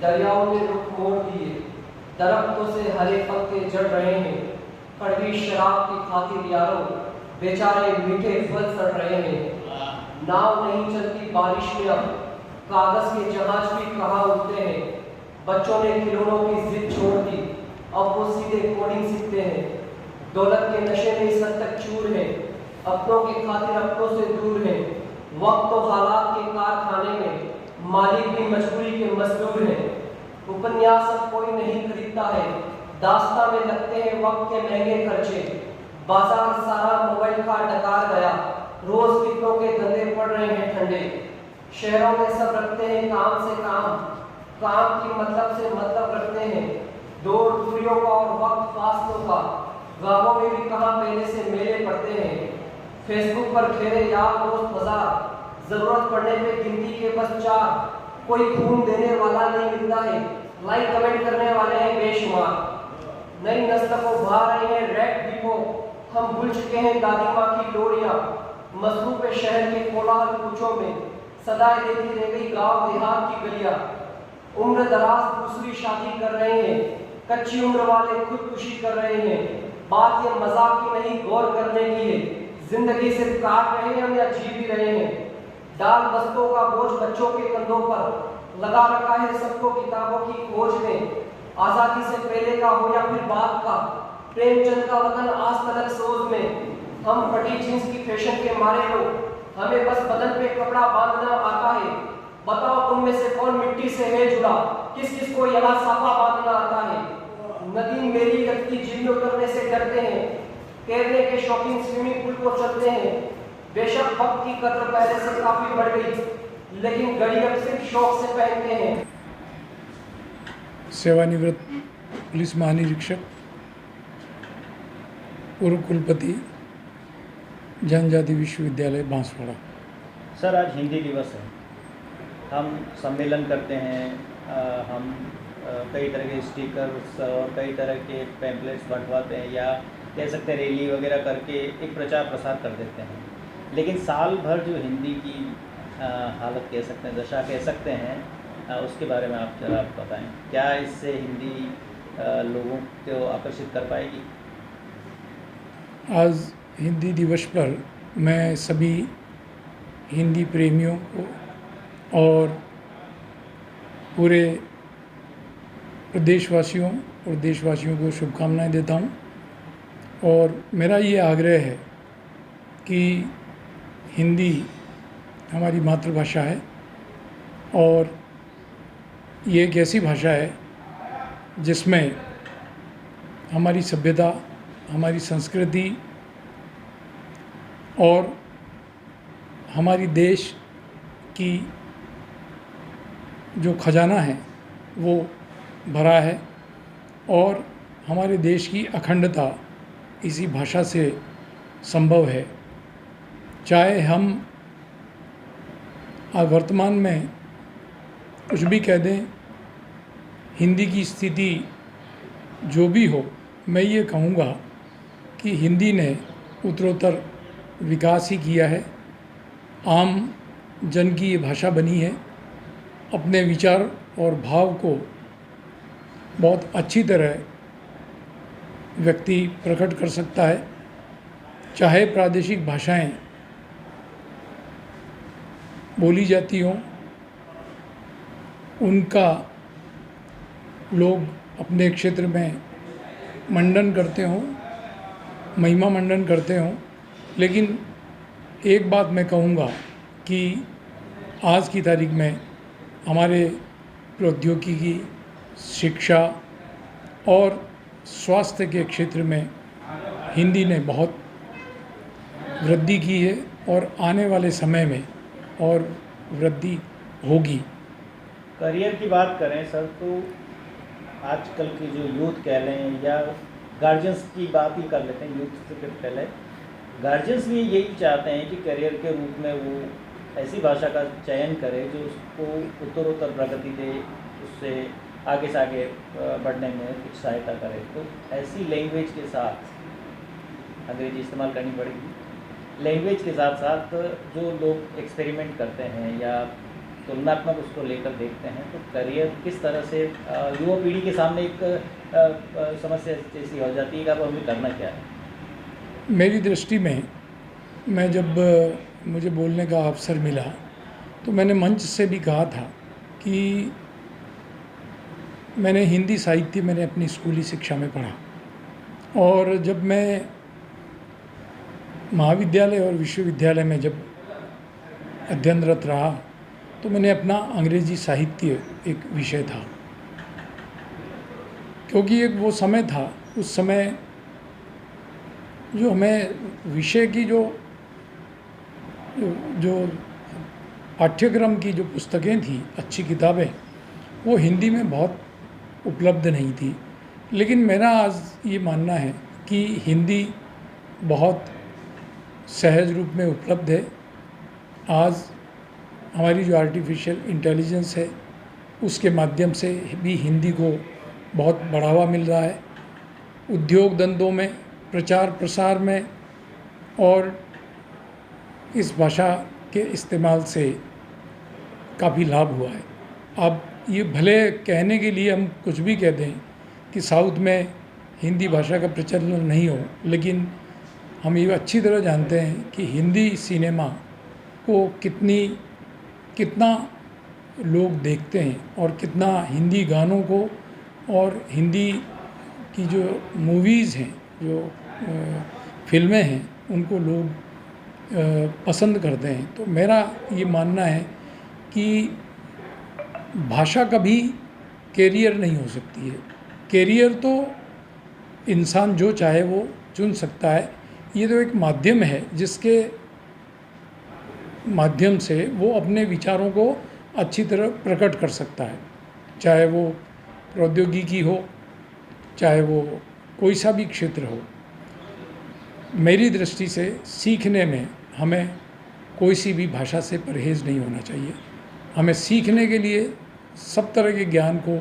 दरियाओं ने रुख मोड़ दिए, दरख्तों से हरे पत्ते झड़ रहे हैं। कड़वी शराब की खातिर यारों, बेचारे मीठे फल सड़ रहे हैं। नाव नहीं चलती बारिश में अब, कागज के जहाज भी कहाँ उड़ते हैं। बच्चों ने खिलौनों की जिद छोड़ दी, अब वो सीधे कोडिंग सीखते हैं। दौलत के नशे में इस हद तक चूर है, अपनों की खातिर अपनों से दूर है। वक्त तो हालात के कारखाने में, मालिक भी मजबूरी के मजदूर है। उपन्यास अब कोई नहीं खरीदता है, दास्तां में लगते हैं वक्त के महंगे खर्चे। बाजार सारा मोबाइल का डकार गया, रोज कितनों के धंधे पड़ रहे हैं ठंडे। शहरों में सब रखते हैं काम से काम, काम की मतलब से मतलब रखते हैं। दूर दूरियों का और वक्त फासलों का, गांवों में भी कहाँ पहले से मेले पड़ते हैं। फेसबुक पर खेले यार दोस्त बाजार, जरूरत पड़ने पे गिनती के बस चार। कोई खून देने वाला नहीं मिलता है, लाइक कमेंट करने वाले हैं बेशुमार। नई नस्ल को भा रहे हैं रैप डिपो, हम भूल चुके हैं दादी माँ की लोरियां। मसरूफ शहर के कोलाहल कुचों में सदाएं देती रह गई गांव देहात की गलियां। उम्र दराज दूसरी शादी कर रहे हैं, कच्ची उम्र वाले खुदकुशी कर रहे हैं। बात ये मजाक की नहीं, गौर करने की है। जिंदगी सिर्फ काट रहे हैं हम या जी भी रहे हैं। डाल बस्तों का बोझ बच्चों के कंधों पर लगा रखा है सबको किताबों की खोज में। आजादी से पहले का हो या फिर बाद का, प्रेमचंद का वतन आज तलक सोच में। हम फटी जींस की फैशन के मारे लोग, हमें बस बदन पे कपड़ा बांधना आता है। बताओ तुम में से कौन मिट्टी से है जुड़ा, किस किस को यहाँ साफा बांधना आता है। नदी मेरी लगती जिम करने से डरते हैं, तैरने के शौकीन स्विमिंग पूल को चलते हैं। बेशक वक्त की कदर पहले से काफी बढ़ गई, लेकिन घड़ी अब सिर्फ शौक से पहनते हैं। सेवानिवृत्त पुलिस महानिरीक्षक, पूर्व कुलपति, जनजाति विश्वविद्यालय बांसवाड़ा। सर, आज हिंदी दिवस है, हम सम्मेलन करते हैं, हम कई तरह के स्टिकर्स और कई तरह के पैम्पलेट्स बंटवाते हैं, या कह सकते हैं रैली वगैरह करके एक प्रचार प्रसार कर देते हैं। लेकिन साल भर जो हिंदी की हालत कह सकते हैं, दशा कह सकते हैं, उसके बारे में आप जरा बताएं। क्या इससे हिंदी लोगों को आकर्षित कर पाएगी? आज हिंदी दिवस पर मैं सभी हिंदी प्रेमियों को और पूरे प्रदेशवासियों और देशवासियों को शुभकामनाएं देता हूं। और मेरा ये आग्रह है कि हिंदी हमारी मातृभाषा है और ये एक ऐसी भाषा है जिसमें हमारी सभ्यता, हमारी संस्कृति और हमारी देश की जो खजाना है वो भरा है। और हमारे देश की अखंडता इसी भाषा से संभव है। चाहे हम वर्तमान में कुछ भी कह दें, हिंदी की स्थिति जो भी हो, मैं ये कहूँगा कि हिंदी ने उत्तरोत्तर विकास ही किया है। आम जन की ये भाषा बनी है, अपने विचार और भाव को बहुत अच्छी तरह व्यक्ति प्रकट कर सकता है। चाहे प्रादेशिक भाषाएं बोली जाती हों, उनका लोग अपने क्षेत्र में मंडन करते हों, महिमा मंडन करते हों, लेकिन एक बात मैं कहूँगा कि आज की तारीख में हमारे प्रौद्योगिकी, शिक्षा और स्वास्थ्य के क्षेत्र में हिंदी ने बहुत वृद्धि की है और आने वाले समय में और वृद्धि होगी। करियर की बात करें सर, तो आजकल के जो यूथ कह लें या गार्जियंस की बात ही कर लेते हैं, यूथ से पहले गार्जियंस भी यही चाहते हैं कि करियर के रूप में वो ऐसी भाषा का चयन करे जो उसको उत्तरोत्तर प्रगति दे, उससे आगे से आगे बढ़ने में कुछ सहायता करे। तो ऐसी लैंग्वेज के साथ अंग्रेजी इस्तेमाल करनी पड़ेगी। लैंग्वेज के साथ साथ जो लोग एक्सपेरिमेंट करते हैं या तुलनात्मक उसको लेकर देखते हैं, तो करियर किस तरह से युवा पीढ़ी के सामने एक समस्या जैसी हो जाती है कि अब हमें करना क्या है। मेरी दृष्टि में मैं जब मुझे बोलने का अवसर मिला तो मैंने मंच से भी कहा था कि मैंने हिंदी साहित्य मैंने अपनी स्कूली शिक्षा में पढ़ा, और जब मैं महाविद्यालय और विश्वविद्यालय में जब अध्ययनरत रहा तो मैंने अपना अंग्रेजी साहित्य एक विषय था, क्योंकि एक वो समय था, उस समय जो हमें विषय की जो पाठ्यक्रम की जो पुस्तकें थी, अच्छी किताबें, वो हिंदी में बहुत उपलब्ध नहीं थी। लेकिन मेरा आज ये मानना है कि हिंदी बहुत सहज रूप में उपलब्ध है। आज हमारी जो आर्टिफिशियल इंटेलिजेंस है उसके माध्यम से भी हिंदी को बहुत बढ़ावा मिल रहा है, उद्योग धंधों में, प्रचार प्रसार में, और इस भाषा के इस्तेमाल से काफ़ी लाभ हुआ है। अब ये भले कहने के लिए हम कुछ भी कह दें कि साउथ में हिंदी भाषा का प्रचलन नहीं हो, लेकिन हम ये अच्छी तरह जानते हैं कि हिंदी सिनेमा को कितना लोग देखते हैं, और कितना हिंदी गानों को और हिंदी की जो मूवीज़ हैं, जो फिल्में हैं, उनको लोग पसंद करते हैं। तो मेरा ये मानना है कि भाषा कभी कैरियर नहीं हो सकती है। कैरियर तो इंसान जो चाहे वो चुन सकता है। ये तो एक माध्यम है जिसके माध्यम से वो अपने विचारों को अच्छी तरह प्रकट कर सकता है, चाहे वो प्रौद्योगिकी हो, चाहे वो कोई सा भी क्षेत्र हो। मेरी दृष्टि से सीखने में हमें कोई सी भी भाषा से परहेज़ नहीं होना चाहिए। हमें सीखने के लिए सब तरह के ज्ञान को